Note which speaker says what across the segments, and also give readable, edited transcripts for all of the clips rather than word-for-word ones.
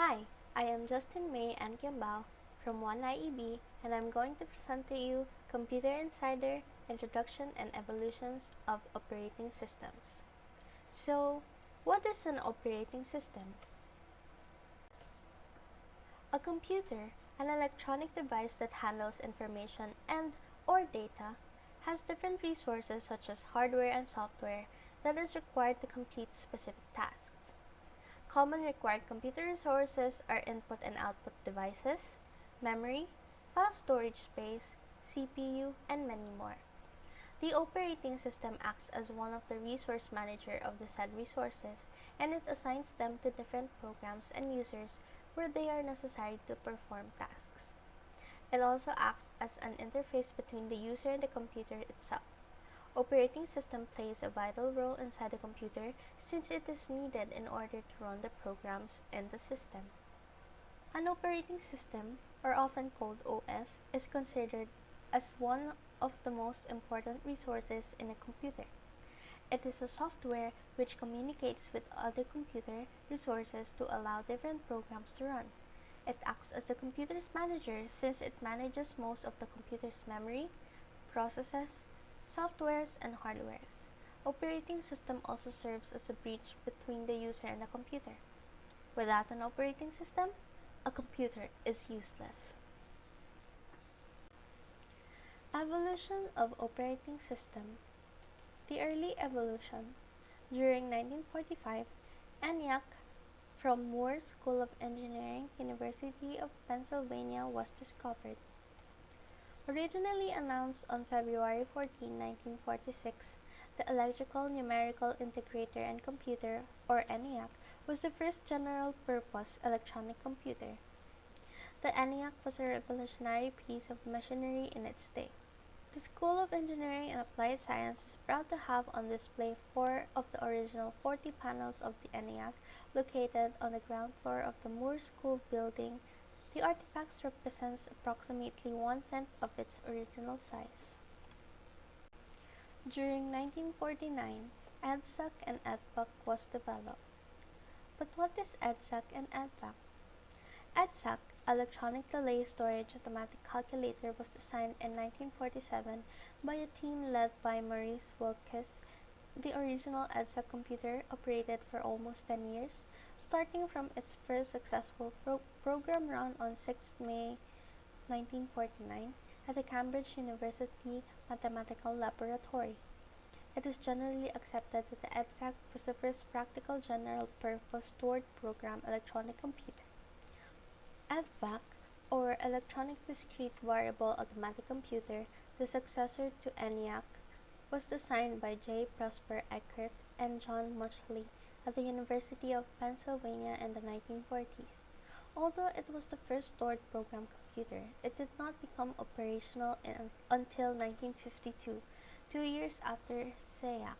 Speaker 1: Hi, I am Justin May Anquiambao from 1IEB and I'm going to present to you Computer Insider Introduction and Evolutions of Operating Systems. So, what is an operating system? A computer, an electronic device that handles information and or data, has different resources such as hardware and software that is required to complete specific tasks. Common required computer resources are input and output devices, memory, file storage space, CPU, and many more. The operating system acts as one of the resource manager of the said resources, and it assigns them to different programs and users where they are necessary to perform tasks. It also acts as an interface between the user and the computer itself. Operating system plays a vital role inside the computer since it is needed in order to run the programs in the system. An operating system, or often called OS, is considered as one of the most important resources in a computer. It is a software which communicates with other computer resources to allow different programs to run. It acts as the computer's manager since it manages most of the computer's memory, processes, softwares, and hardwares. Operating system also serves as a bridge between the user and the computer. Without an operating system, a computer is useless. Evolution of operating system. The early evolution. During 1945, ENIAC from Moore School of Engineering, University of Pennsylvania was discovered. Originally announced on February 14, 1946, the Electrical Numerical Integrator and Computer, or ENIAC, was the first general-purpose electronic computer. The ENIAC was a revolutionary piece of machinery in its day. The School of Engineering and Applied Science is proud to have on display 4 of the original 40 panels of the ENIAC located on the ground floor of the Moore School building. The artifacts represents approximately one-tenth of its original size. During 1949, EDSAC and EDVAC was developed. But what is EDSAC and EDVAC? EDSAC, Electronic Delay Storage Automatic Calculator, was designed in 1947 by a team led by Maurice Wilkes. The original EDSAC computer operated for almost 10 years, starting from its first successful program run on 6 May 1949 at the Cambridge University Mathematical Laboratory. It is generally accepted that the EDSAC was the first practical general-purpose stored program electronic computer. EDVAC, or Electronic Discrete Variable Automatic Computer, the successor to ENIAC, was designed by J. Prosper Eckert and John Muchley at the University of Pennsylvania in the 1940s. Although it was the first stored program computer, it did not become operational until 1952, 2 years after SEAC,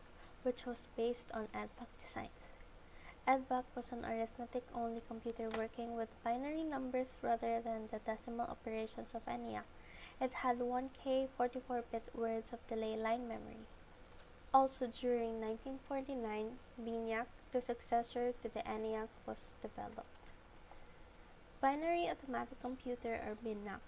Speaker 1: which was based on EDVAC designs. EDVAC was an arithmetic-only computer working with binary numbers rather than the decimal operations of ENIAC. It had 1K 44-bit words of delay line memory. Also during 1949, BENIAC, the successor to the ENIAC, was developed. Binary Automatic Computer, or BINAC,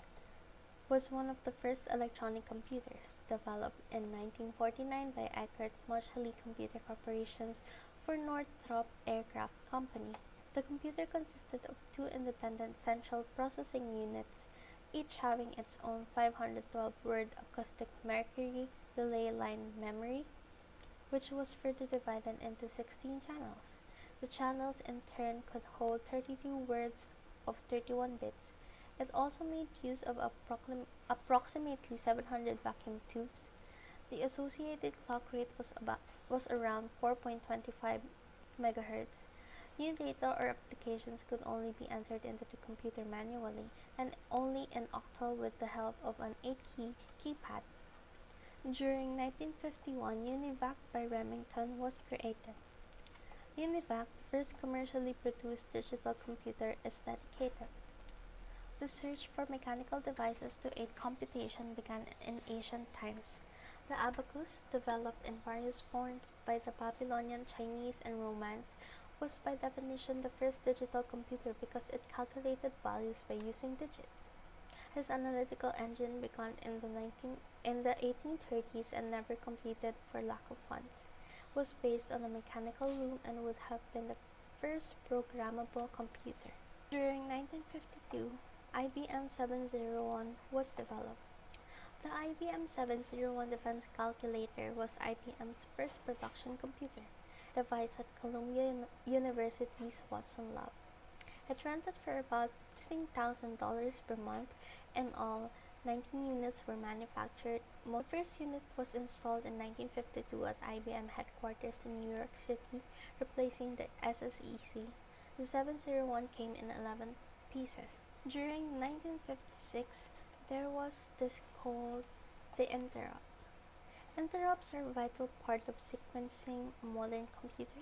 Speaker 1: was one of the first electronic computers, developed in 1949 by Eckert Muchley Computer Corporations for Northrop Aircraft Company. The computer consisted of 2 independent central processing units, each having its own 512-word acoustic mercury delay line memory, which was further divided into 16 channels. The channels in turn could hold 32 words of 31 bits. It also made use of approximately 700 vacuum tubes. The associated clock rate was around 4.25 MHz. New data or applications could only be entered into the computer manually and only in octal with the help of an 8-key keypad. During 1951, UNIVAC by Remington was created. UNIVAC, the first commercially produced digital computer, is dedicated. The search for mechanical devices to aid computation began in ancient times. The abacus, developed in various forms by the Babylonian, Chinese, and Romans, was by definition the first digital computer because it calculated values by using digits. His analytical engine began in the 1830s and never completed for lack of funds, was based on a mechanical loom and would have been the first programmable computer. During 1952, IBM 701 was developed. The IBM 701 Defense Calculator was IBM's first production computer, devised at Columbia University's Watson Lab. It rented for about $16,000 per month. In all, 19 units were manufactured. The first unit was installed in 1952 at IBM headquarters in New York City, replacing the SSEC. The 701 came in 11 pieces. During 1956, there was this called the interrupt. Interrupts are a vital part of sequencing a modern computer.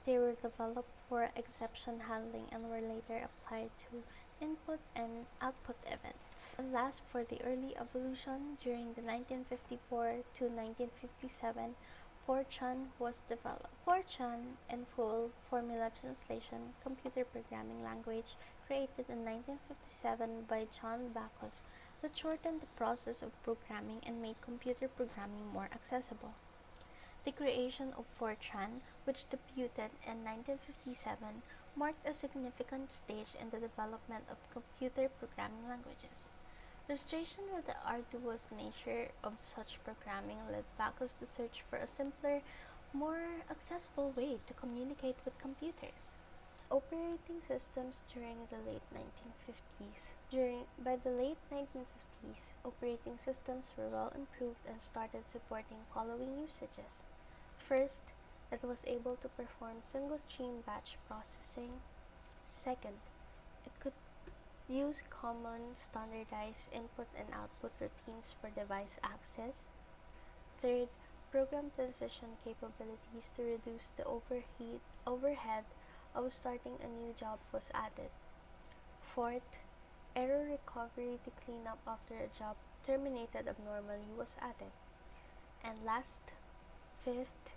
Speaker 1: They were developed for exception handling and were later applied to input and output events. And last, for the early evolution, during the 1954 to 1957, Fortran was developed. Fortran, in full formula translation, computer programming language, created in 1957 by John Backus, that shortened the process of programming and made computer programming more accessible. The creation of Fortran, which debuted in 1957, marked a significant stage in the development of computer programming languages. Frustration with the arduous nature of such programming led Backus to search for a simpler, more accessible way to communicate with computers. Operating systems during the late 1950s. By the late 1950s, operating systems were well improved and started supporting following usages. First, it was able to perform single-stream batch processing. Second, it could use common standardized input and output routines for device access. Third, program transition capabilities to reduce the overhead of starting a new job was added. Fourth, error recovery to clean up after a job terminated abnormally was added. And last, fifth,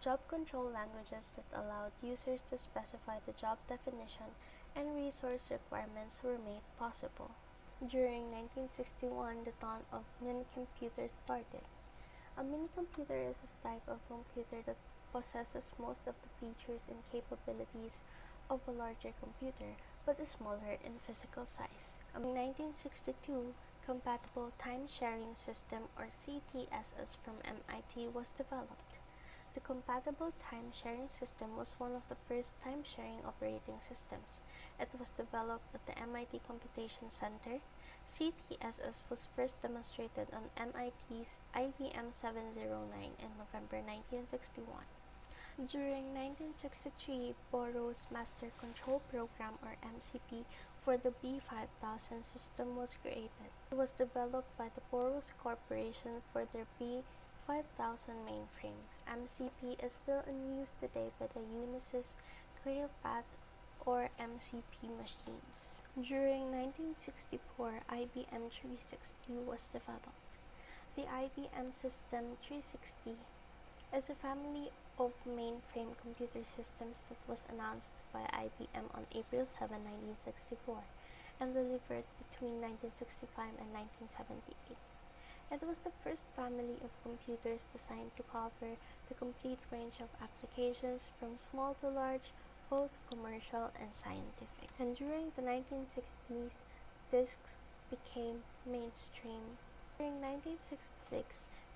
Speaker 1: job control languages that allowed users to specify the job definition and resource requirements were made possible. During 1961, the dawn of minicomputers started. A minicomputer is a type of computer that possesses most of the features and capabilities of a larger computer, but is smaller in physical size. A 1962 Compatible Time-Sharing System, or CTSS, from MIT was developed. The Compatible Time-Sharing System was one of the first time-sharing operating systems. It was developed at the MIT Computation Center. CTSS was first demonstrated on MIT's IBM 709 in November 1961. During 1963, Boros Master Control Program, or MCP, for the B5000 system was created. It was developed by the Boros Corporation for their B5000 mainframe. MCP is still in use today by the Unisys ClearPath or MCP machines. During 1964, IBM 360 was developed. The IBM System 360 is a family of mainframe computer systems that was announced by IBM on April 7, 1964, and delivered between 1965 and 1978. It was the first family of computers designed to cover the complete range of applications from small to large, both commercial and scientific. And during the 1960s, disks became mainstream. During 1966,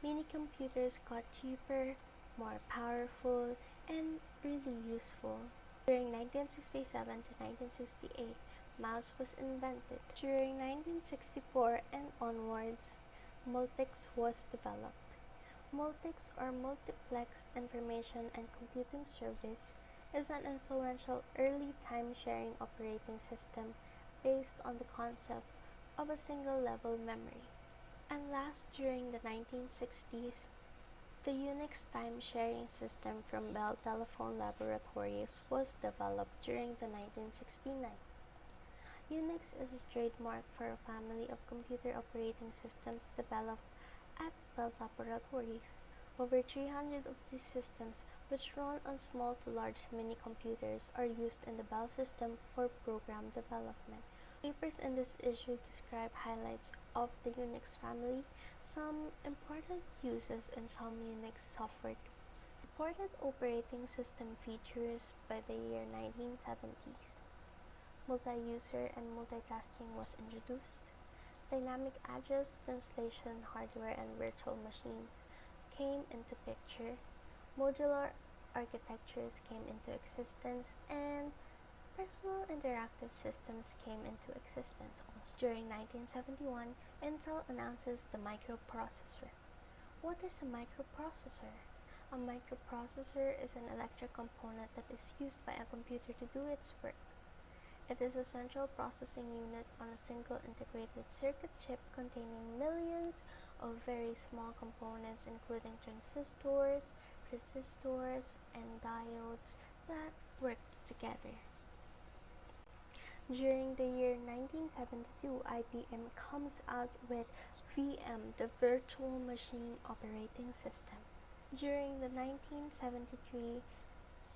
Speaker 1: mini-computers got cheaper, more powerful, and really useful. During 1967 to 1968, mouse was invented. During 1964 and onwards, Multics was developed. Multics, or Multiplex Information and Computing Service, is an influential early time-sharing operating system based on the concept of a single-level memory. And last, during the 1960s, the Unix time-sharing system from Bell Telephone Laboratories was developed during the 1969. Unix is a trademark for a family of computer operating systems developed at Bell Laboratories. Over 300 of these systems, which run on small to large mini-computers, are used in the Bell system for program development. Papers in this issue describe highlights of the Unix family, some important uses, and some Unix software tools. Supported operating system features by the year 1970s. Multi-user and multitasking was introduced. Dynamic address translation hardware and virtual machines came into picture. Modular architectures came into existence, and personal interactive systems came into existence also. During 1971, Intel announces the microprocessor. What is a microprocessor? A microprocessor is an electric component that is used by a computer to do its work. It is a central processing unit on a single integrated circuit chip containing millions of very small components including transistors, resistors, and diodes that work together. During the year 1972, IBM comes out with VM, the Virtual Machine Operating System. During the 1973,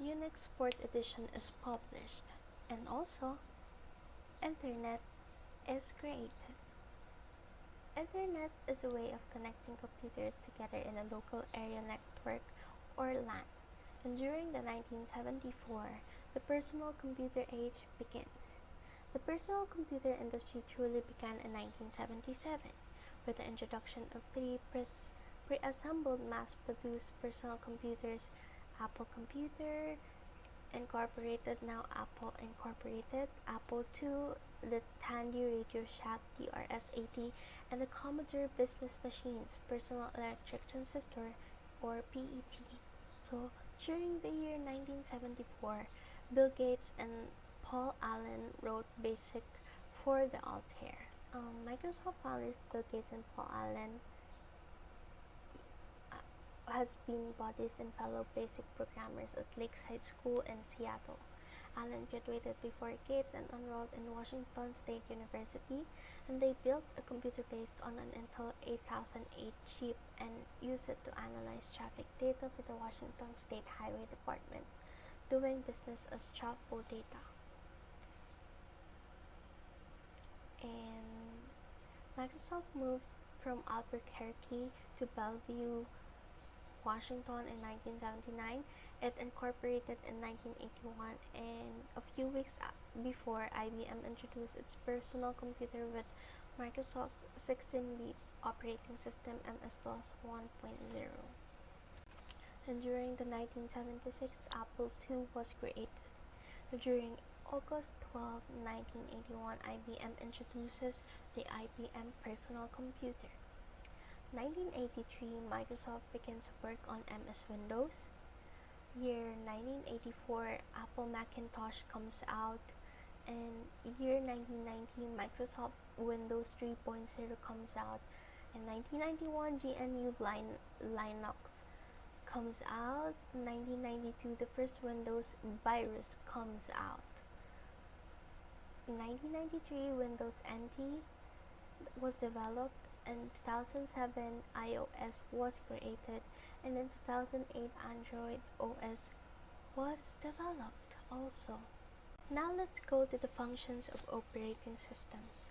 Speaker 1: Unix 4th edition is published, and also Internet is created. Internet is a way of connecting computers together in a local area network or LAN. And during the 1974, the personal computer age begins. The personal computer industry truly began in 1977 with the introduction of three pre-assembled mass-produced personal computers: Apple Computer Incorporated, now Apple Incorporated, Apple II, the Tandy Radio Shack TRS-80, and the Commodore Business Machines Personal Electric Transistor, or PET. So, during the year 1974, Bill Gates and Paul Allen wrote BASIC for the Altair. Microsoft founders Bill Gates and Paul Allen has been buddies and fellow BASIC programmers at Lakeside School in Seattle. Allen graduated before Gates and enrolled in Washington State University, and they built a computer based on an Intel 8008 chip and used it to analyze traffic data for the Washington State Highway Department, doing business as Chapo Data. And Microsoft moved from Albuquerque to Bellevue, Washington in 1979. It incorporated in 1981, and a few weeks before, IBM introduced its personal computer with Microsoft's 16-bit operating system MS-DOS 1.0. And during the 1976, Apple II was created. During August 12, 1981, IBM introduces the IBM Personal Computer. 1983, Microsoft begins work on MS Windows. Year 1984, Apple Macintosh comes out. And year 1990, Microsoft Windows 3.0 comes out. In 1991, GNU Linux comes out. In 1992, the first Windows virus comes out. In 1993, Windows NT was developed. In 2007, iOS was created, and in 2008, Android OS was developed also. Now let's go to the functions of operating systems.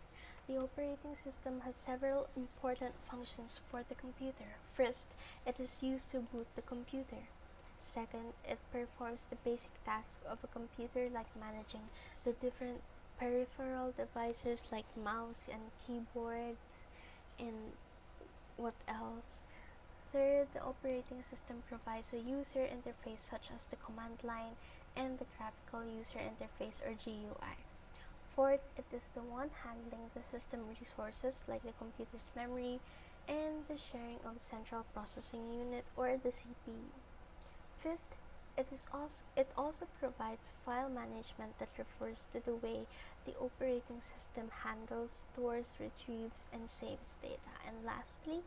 Speaker 1: The operating system has several important functions for the computer. First, it is used to boot the computer. Second, it performs the basic tasks of a computer like managing the different peripheral devices like mouse and keyboards, and what else? Third, the operating system provides a user interface such as the command line and the graphical user interface or GUI. Fourth, it is the one handling the system resources like the computer's memory and the sharing of the central processing unit or the CPU. Fifth, it also provides file management that refers to the way the operating system handles, stores, retrieves, and saves data. And lastly,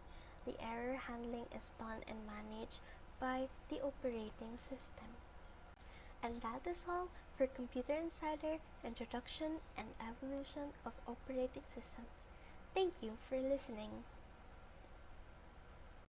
Speaker 1: the error handling is done and managed by the operating system. And that is all for Computer Insider Introduction and Evolution of Operating Systems. Thank you for listening.